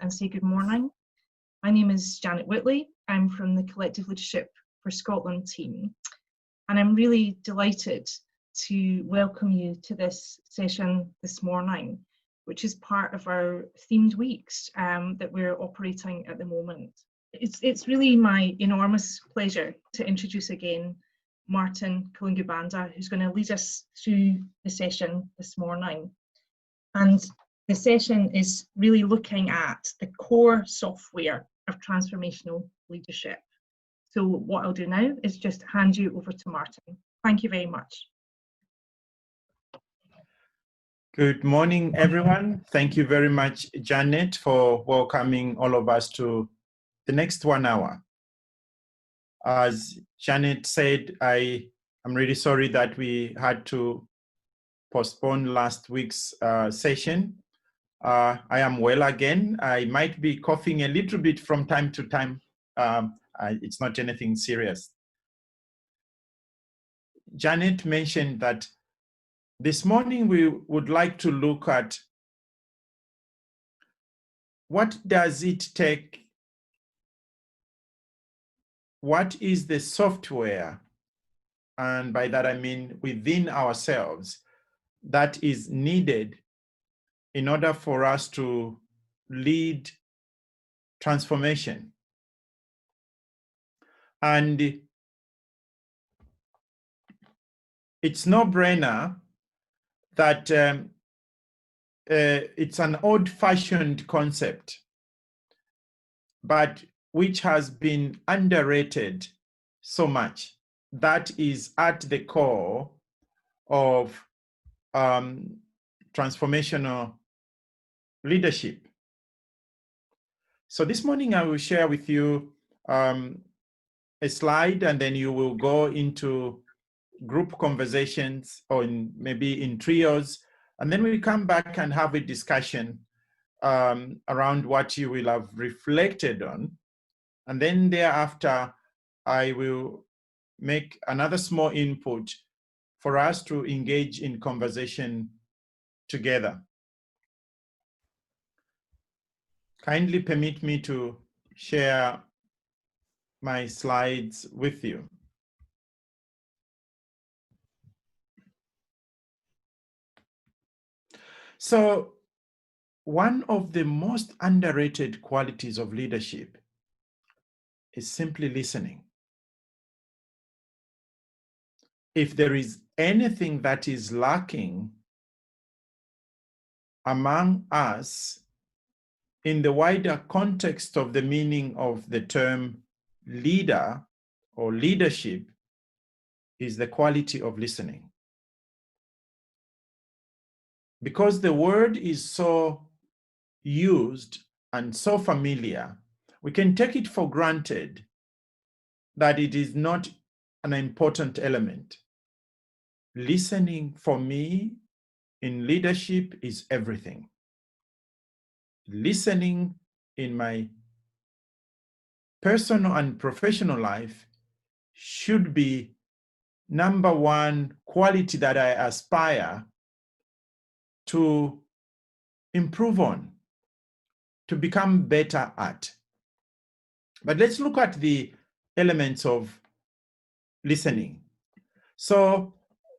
and say good morning. My name is Janet Whitley. I'm from the Collective Leadership for Scotland team, and I'm really delighted to welcome you to this session this morning, which is part of our themed weeks that we're operating at the moment. It's really my enormous pleasure to introduce again Martin Kalungu-Banda, who's going to lead us through the session this morning. And the session is really looking at the core software of transformational leadership. So what I'll do now is just hand you over to Martin. Thank you very much. Good morning, everyone. Thank you very much, Janet, for welcoming all of us to the next 1 hour. As Janet said, I'm really sorry that we had to postpone last week's session. I am well again. I might be coughing a little bit from time to time. It's not anything serious. Janet mentioned that this morning we would like to look at what does it take, what is the software, and by that I mean within ourselves, that is needed in order for us to lead transformation. And it's no-brainer that it's an old-fashioned concept, but which has been underrated so much. That is at the core of transformational leadership. So this morning I will share with you a slide, and then you will go into group conversations or maybe in trios, and then we come back and have a discussion around what you will have reflected on. And then thereafter, I will make another small input for us to engage in conversation together. Kindly permit me to share my slides with you. So, one of the most underrated qualities of leadership is simply listening. If there is anything that is lacking among us in the wider context of the meaning of the term leader or leadership, is the quality of listening. Because the word is so used and so familiar, we can take it for granted that it is not an important element. Listening for me in leadership is everything. Listening in my personal and professional life should be number one quality that I aspire to improve on, to become better at. But let's look at the elements of listening. So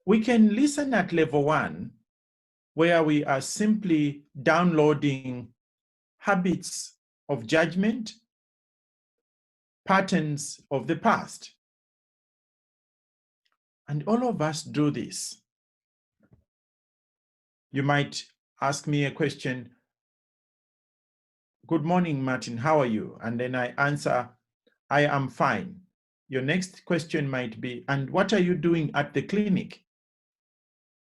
we can listen at level 1, where we are simply downloading habits of judgment, patterns of the past. And all of us do this. You might ask me a question, "Good morning, Martin, how are you?" And then I answer, "I am fine." Your next question might be, "And what are you doing at the clinic?"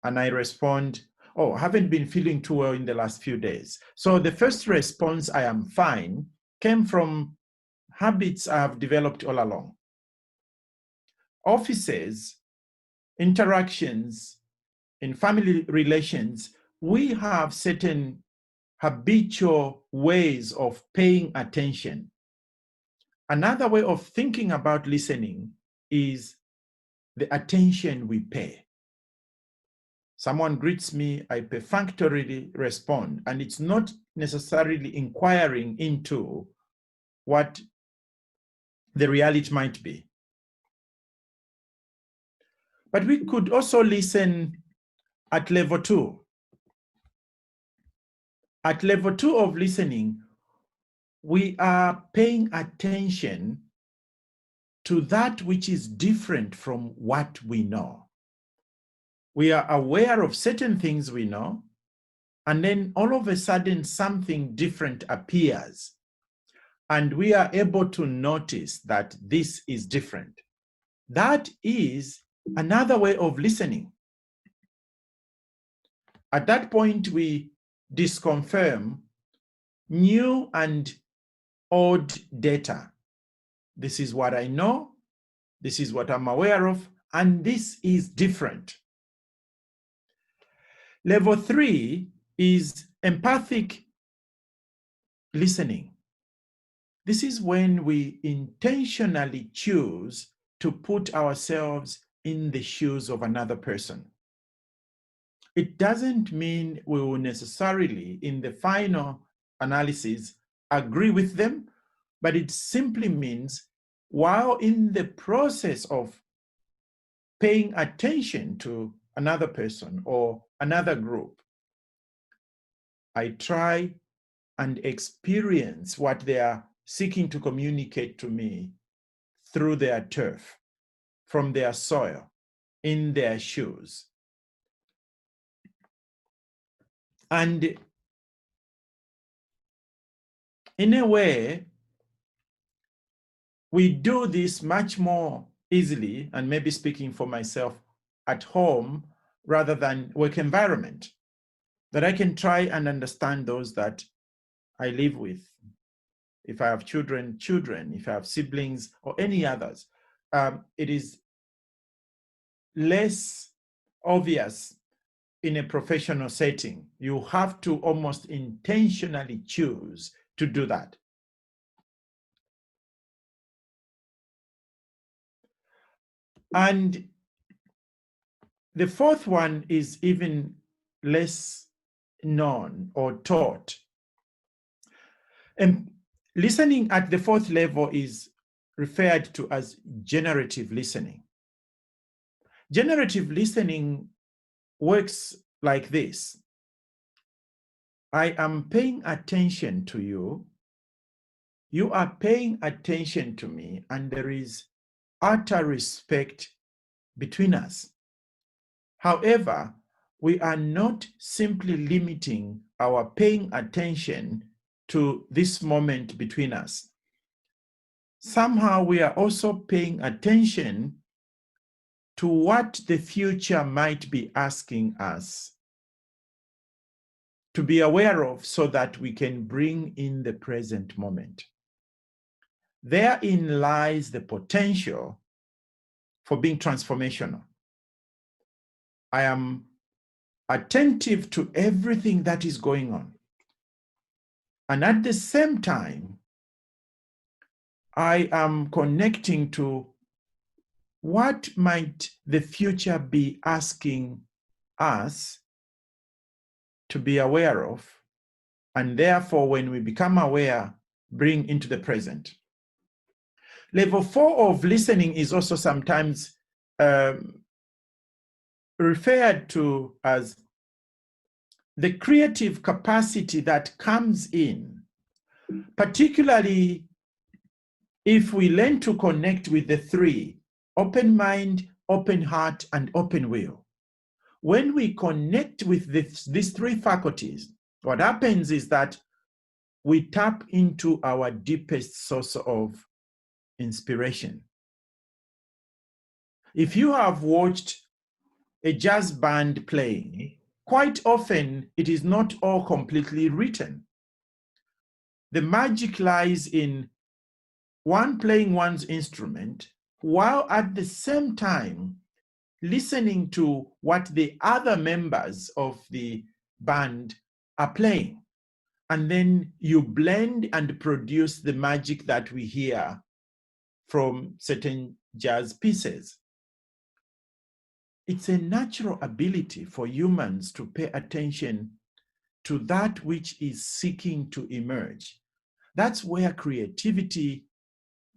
And I respond, "Oh, I haven't been feeling too well in the last few days." So the first response, "I am fine," came from habits I have developed all along. Offices, interactions, in family relations, we have certain habitual ways of paying attention. Another way of thinking about listening is the attention we pay. Someone greets me, I perfunctorily respond, and it's not necessarily inquiring into what the reality might be. But we could also listen at level 2. At level 2 of listening, we are paying attention to that which is different from what we know. We are aware of certain things we know, and then all of a sudden something different appears. And we are able to notice that this is different. That is another way of listening. At that point, we disconfirm new and old data. This is what I know, this is what I'm aware of, and this is different. Level 3 is empathic listening. This is when we intentionally choose to put ourselves in the shoes of another person. It doesn't mean we will necessarily, in the final analysis, agree with them, but it simply means while in the process of paying attention to another person or another group, I try and experience what they are seeking to communicate to me through their turf, from their soil, in their shoes. And in a way, we do this much more easily, and maybe speaking for myself, at home rather than work environment, that I can try and understand those that I live with. If I have children, if I have siblings or any others, it is less obvious in a professional setting. You have to almost intentionally choose to do that. And the fourth one is even less known or taught. And listening at the fourth level is referred to as generative listening. Generative listening works like this. I am paying attention to you. You are paying attention to me, and there is utter respect between us. However, we are not simply limiting our paying attention to this moment between us. Somehow we are also paying attention to what the future might be asking us to be aware of, so that we can bring in the present moment. Therein lies the potential for being transformational. I am attentive to everything that is going on. And at the same time, I am connecting to what might the future be asking us to be aware of, and therefore, when we become aware, bring into the present. Level 4 of listening is also sometimes referred to as the creative capacity that comes in, particularly if we learn to connect with the 3, open mind, open heart, and open will. When we connect with these 3 faculties, what happens is that we tap into our deepest source of inspiration. If you have watched a jazz band playing, quite often it is not all completely written. The magic lies in one playing one's instrument while at the same time listening to what the other members of the band are playing. And then you blend and produce the magic that we hear from certain jazz pieces. It's a natural ability for humans to pay attention to that which is seeking to emerge. That's where creativity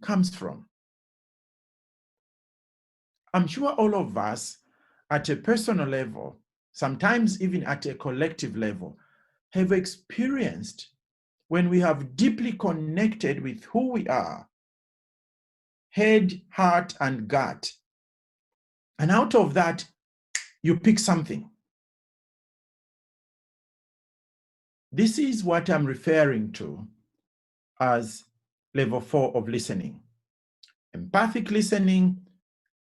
comes from. I'm sure all of us, at a personal level, sometimes even at a collective level, have experienced when we have deeply connected with who we are, head, heart, and gut. And out of that, you pick something. This is what I'm referring to as level 4 of listening. Empathic listening,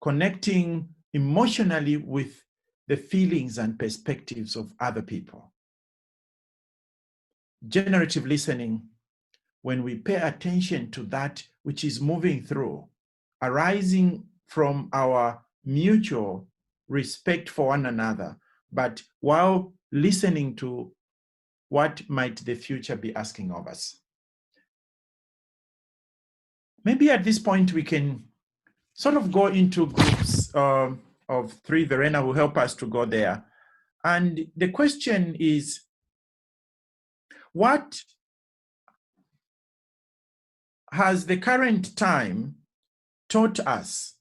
connecting emotionally with the feelings and perspectives of other people. Generative listening, when we pay attention to that which is moving through, arising from our mutual respect for one another, but while listening to what might the future be asking of us. Maybe at this point we can sort of go into groups of 3. Verena will help us to go there. And the question is, what has the current time taught us?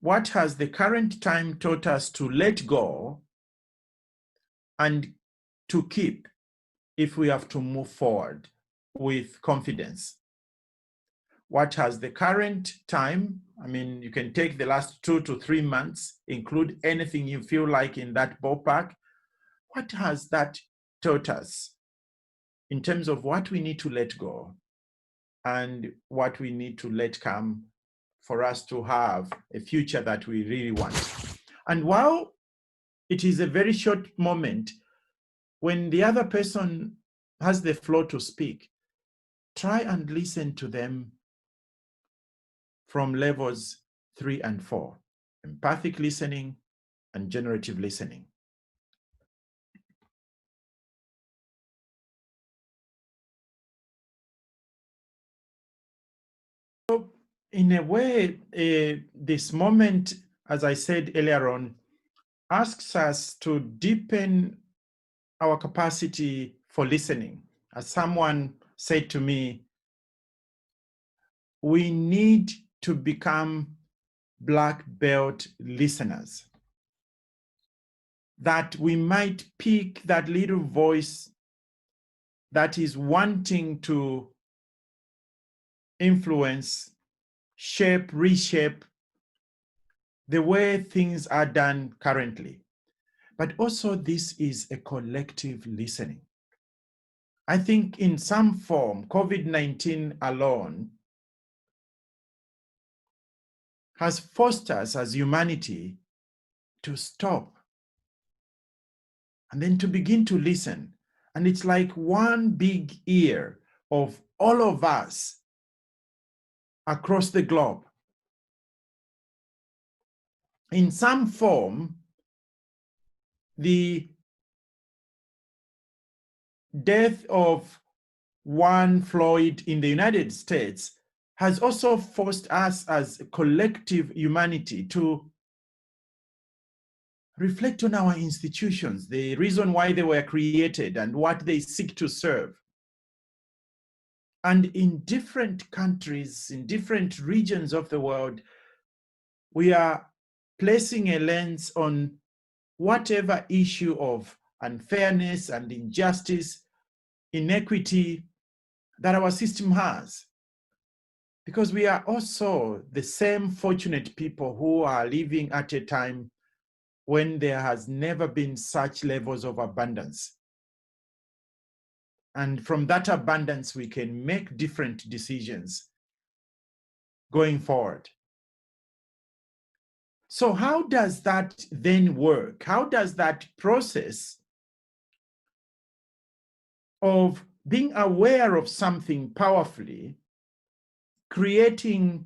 What has the current time taught us to let go and to keep if we have to move forward with confidence? What has the current time, I mean, you can take the last 2 to 3 months, include anything you feel like in that ballpark. What has that taught us in terms of what we need to let go and what we need to let come for us to have a future that we really want? And while it is a very short moment, when the other person has the floor to speak, try and listen to them from levels 3 and 4, empathic listening and generative listening. So in a way, this moment, as I said earlier on, asks us to deepen our capacity for listening. As someone said to me, we need to become black belt listeners, that we might pick that little voice that is wanting to influence, shape, reshape the way things are done currently. But also this is a collective listening. I think in some form, COVID-19 alone has forced us as humanity to stop and then to begin to listen. And it's like one big ear of all of us across the globe. In some form, the death of one Floyd in the United States has also forced us as a collective humanity to reflect on our institutions, the reason why they were created and what they seek to serve. And in different countries, in different regions of the world, we are placing a lens on whatever issue of unfairness and injustice, inequity that our system has. Because we are also the same fortunate people who are living at a time when there has never been such levels of abundance. And from that abundance, we can make different decisions going forward. So how does that then work? How does that process of being aware of something powerfully, creating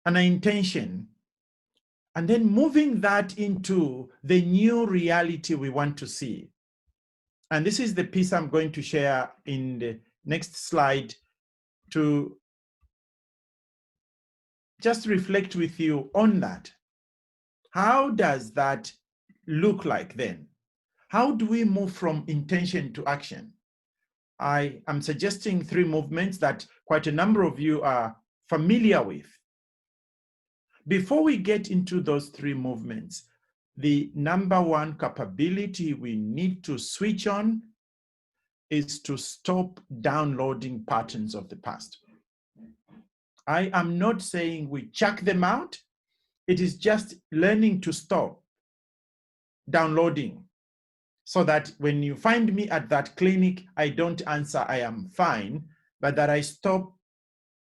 an intention, and then moving that into the new reality we want to see? And this is the piece I'm going to share in the next slide to just reflect with you on that. How does that look like then? How do we move from intention to action? I am suggesting 3 movements that quite a number of you are familiar with. Before we get into those 3 movements, the number 1 capability we need to switch on is to stop downloading patterns of the past. I am not saying we chuck them out. It is just learning to stop downloading, so that when you find me at that clinic, I don't answer, I am fine, but that I stop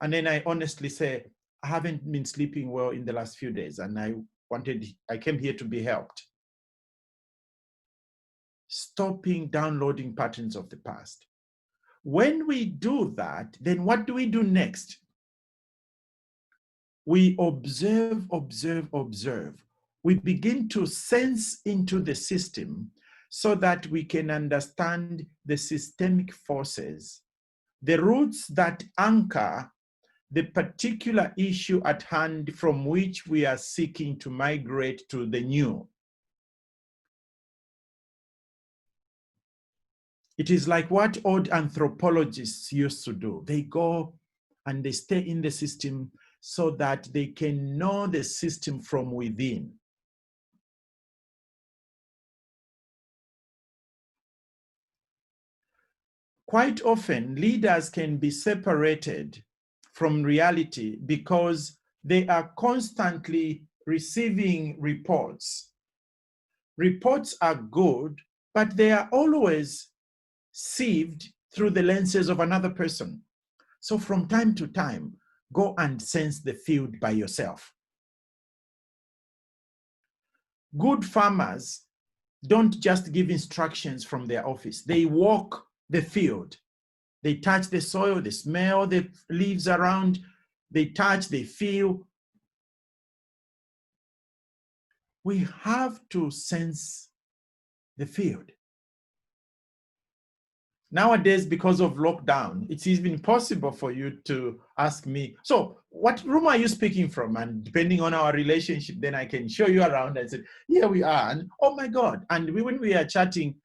and then I honestly say, I haven't been sleeping well in the last few days and I came here to be helped. Stopping downloading patterns of the past. When we do that, then what do we do next? We observe, observe, observe. We begin to sense into the system so that we can understand the systemic forces, the roots that anchor the particular issue at hand from which we are seeking to migrate to the new. It is like what old anthropologists used to do. They go and they stay in the system so that they can know the system from within. Quite often, leaders can be separated from reality because they are constantly receiving reports. Reports are good, but they are always sieved through the lenses of another person. So from time to time, go and sense the field by yourself. Good farmers don't just give instructions from their office. They walk the field. They touch the soil, they smell the leaves around, they touch, they feel. We have to sense the field. Nowadays, because of lockdown, it's even possible for you to ask me, so what room are you speaking from? And depending on our relationship, then I can show you around and say, here we are. And oh my God. And when we are chatting,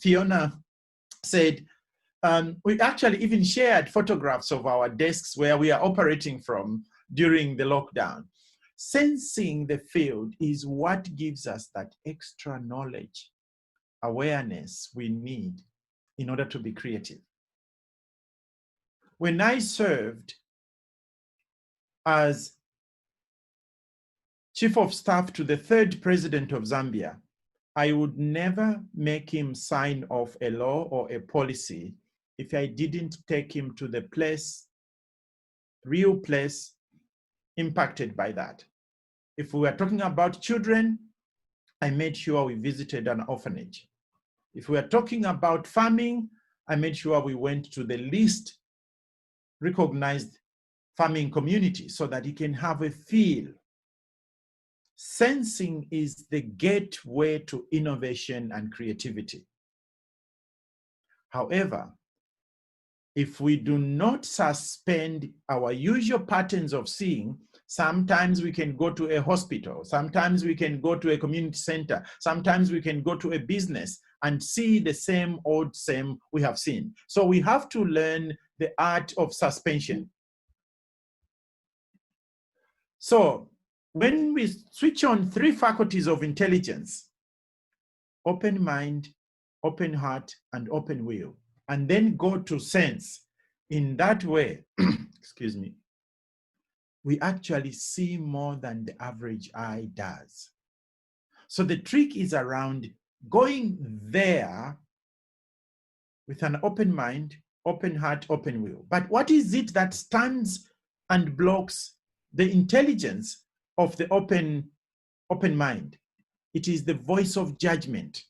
Fiona said, we actually even shared photographs of our desks where we are operating from during the lockdown. Sensing the field is what gives us that extra knowledge, awareness we need in order to be creative. When I served as chief of staff to the 3rd president of Zambia, I would never make him sign off a law or a policy if I didn't take him to the place, real place impacted by that. If we were talking about children, I made sure we visited an orphanage. If we are talking about farming, I made sure we went to the least recognized farming community so that he can have a feel. Sensing is the gateway to innovation and creativity. However, if we do not suspend our usual patterns of seeing, sometimes we can go to a hospital, sometimes we can go to a community center, sometimes we can go to a business and see the same old same we have seen. So we have to learn the art of suspension. So when we switch on 3 faculties of intelligence, open mind, open heart, and open will, and then go to sense, in that way, excuse me, we actually see more than the average eye does. So the trick is around going there with an open mind, open heart, open will. But what is it that stands and blocks the intelligence of the open mind? It is the voice of judgment.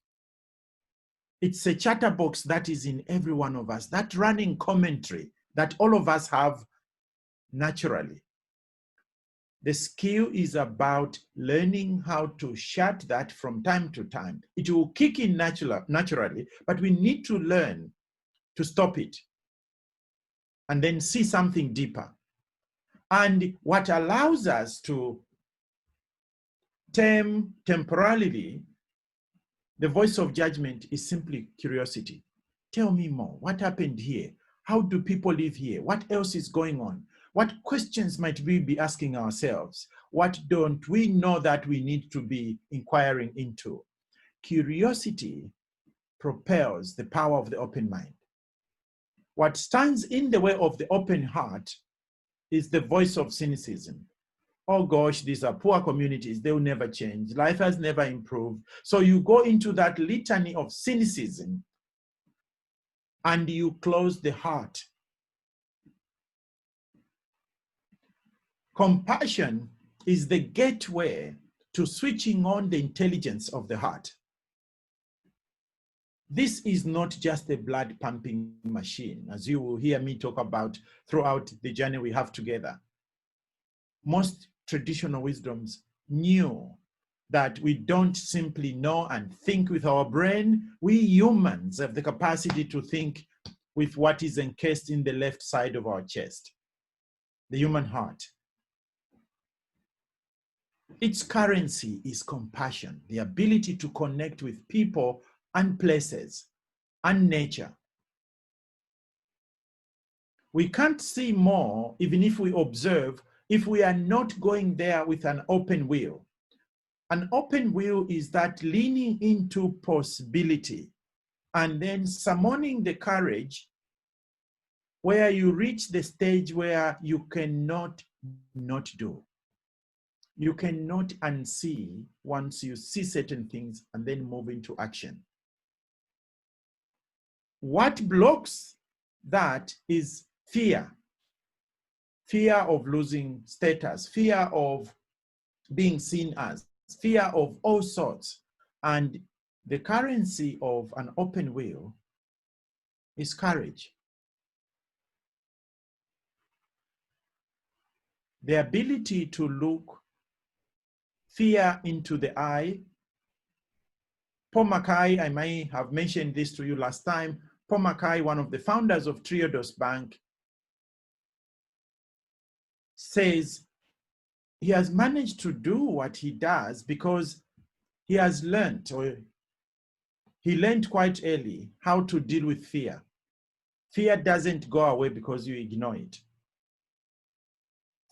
It's a chatterbox that is in every one of us, that running commentary that all of us have naturally. The skill is about learning how to shut that from time to time. It will kick in naturally, but we need to learn to stop it and then see something deeper. And what allows us to term temporarily, the voice of judgment is simply curiosity. Tell me more. What happened here? How do people live here? What else is going on? What questions might we be asking ourselves? What don't we know that we need to be inquiring into? Curiosity propels the power of the open mind. What stands in the way of the open heart is the voice of cynicism. Oh gosh, these are poor communities, they'll never change. Life has never improved. So you go into that litany of cynicism and you close the heart. Compassion is the gateway to switching on the intelligence of the heart. This is not just a blood pumping machine, as you will hear me talk about throughout the journey we have together. Most traditional wisdoms knew that we don't simply know and think with our brain. We humans have the capacity to think with what is encased in the left side of our chest, the human heart. Its currency is compassion, the ability to connect with people and places and nature. We can't see more, even if we observe, if we are not going there with an open will. An open will is that leaning into possibility and then summoning the courage where you reach the stage where you cannot not do. You cannot unsee once you see certain things and then move into action. What blocks that is fear. Fear of losing status, fear of being seen as, fear of all sorts. And the currency of an open will is courage. The ability to look fear into the eye. Paul Mackay, I may have mentioned this to you last time. Paul Mackay, one of the founders of Triodos Bank, says he has managed to do what he does because he has learned, or he learned quite early, how to deal with fear. Fear doesn't go away because you ignore it.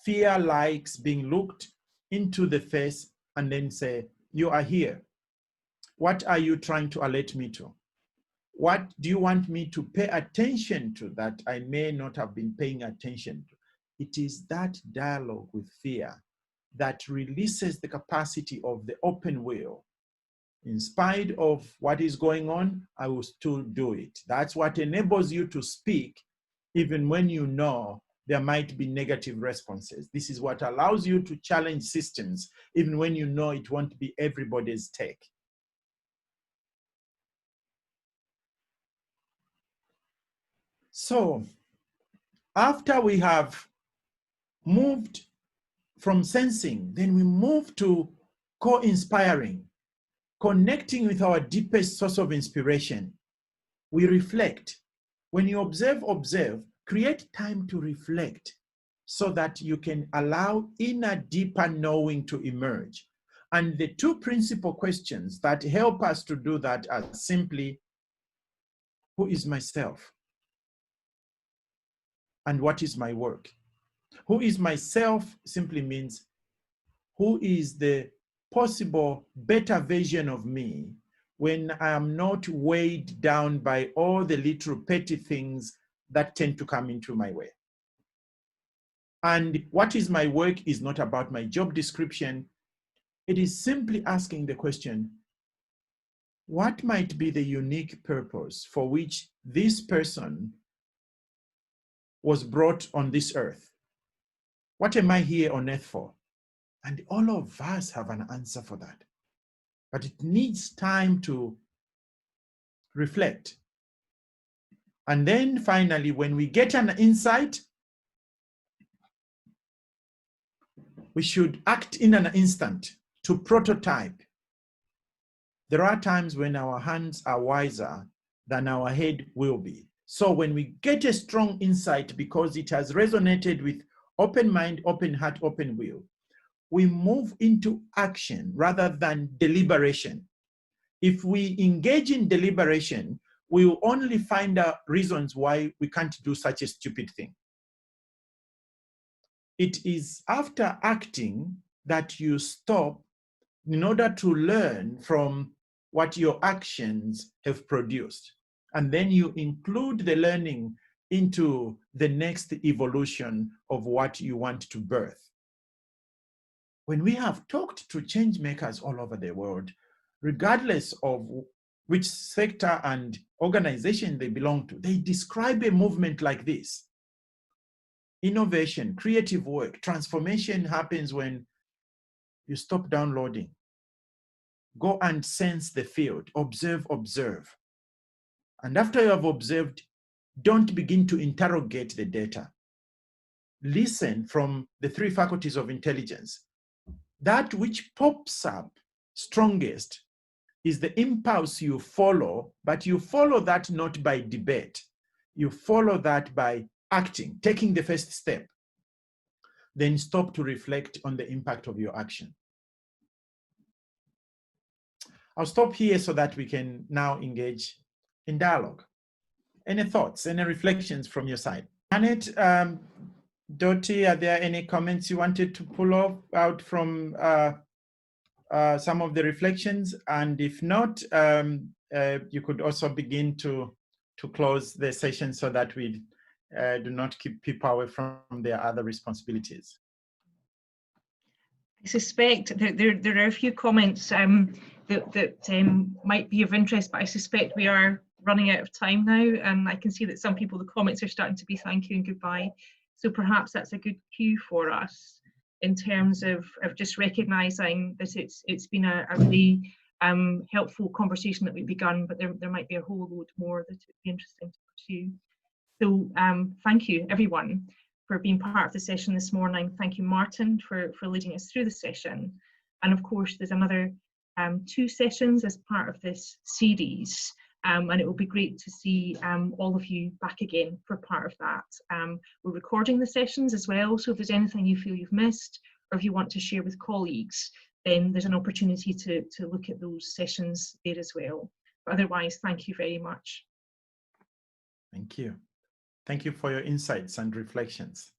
Fear likes being looked into the face and then say, you are here. What are you trying to alert me to? What do you want me to pay attention to that I may not have been paying attention to? It is that dialogue with fear that releases the capacity of the open will. In spite of what is going on, I will still do it. That's what enables you to speak, even when you know there might be negative responses. This is what allows you to challenge systems, even when you know it won't be everybody's take. So, after we have moved from sensing, then we move to co-inspiring, connecting with our deepest source of inspiration. We reflect. When you observe, create time to reflect so that you can allow inner, deeper knowing to emerge. And the two principal questions that help us to do that are simply, who is myself? And what is my work? Who is myself simply means, who is the possible better version of me when I am not weighed down by all the little petty things that tend to come into my way. And what is my work is not about my job description. It is simply asking the question, what might be the unique purpose for which this person was brought on this earth? What am I here on earth for? And all of us have an answer for that. But it needs time to reflect. And then finally, when we get an insight, we should act in an instant to prototype. There are times when our hands are wiser than our head will be. So when we get a strong insight because it has resonated with open mind, open heart, open will, we move into action rather than deliberation. If we engage in deliberation, we will only find out reasons why we can't do such a stupid thing. It is after acting that you stop in order to learn from what your actions have produced. And then you include the learning into the next evolution of what you want to birth. When we have talked to change makers all over the world, regardless of which sector and organization they belong to, they describe a movement like this. Innovation, creative work, transformation happens when you stop downloading. Go and sense the field, observe. And after you have observed, don't begin to interrogate the data. Listen from the three faculties of intelligence. That which pops up strongest is the impulse you follow, but you follow that not by debate. You follow that by acting, taking the first step. Then stop to reflect on the impact of your action. I'll stop here so that we can now engage in dialogue. Any thoughts, any reflections from your side? Janet, Dottie, are there any comments you wanted to pull out from some of the reflections? And if not, you could also begin to close the session so that we do not keep people away from their other responsibilities. I suspect that there are a few comments that might be of interest, but I suspect we are running out of time now, and I can see that some people, the comments are starting to be thank you and goodbye. So perhaps that's a good cue for us in terms of just recognising that it's been a really helpful conversation that we've begun, but there might be a whole load more that would be interesting to pursue. So thank you everyone for being part of the session this morning. Thank you, Martin, for leading us through the session. And of course, there's another 2 sessions as part of this series. And it will be great to see all of you back again for part of that. We're recording the sessions as well, so if there's anything you feel you've missed, or if you want to share with colleagues, then there's an opportunity to look at those sessions there as well. But otherwise, thank you very much. Thank you. Thank you for your insights and reflections.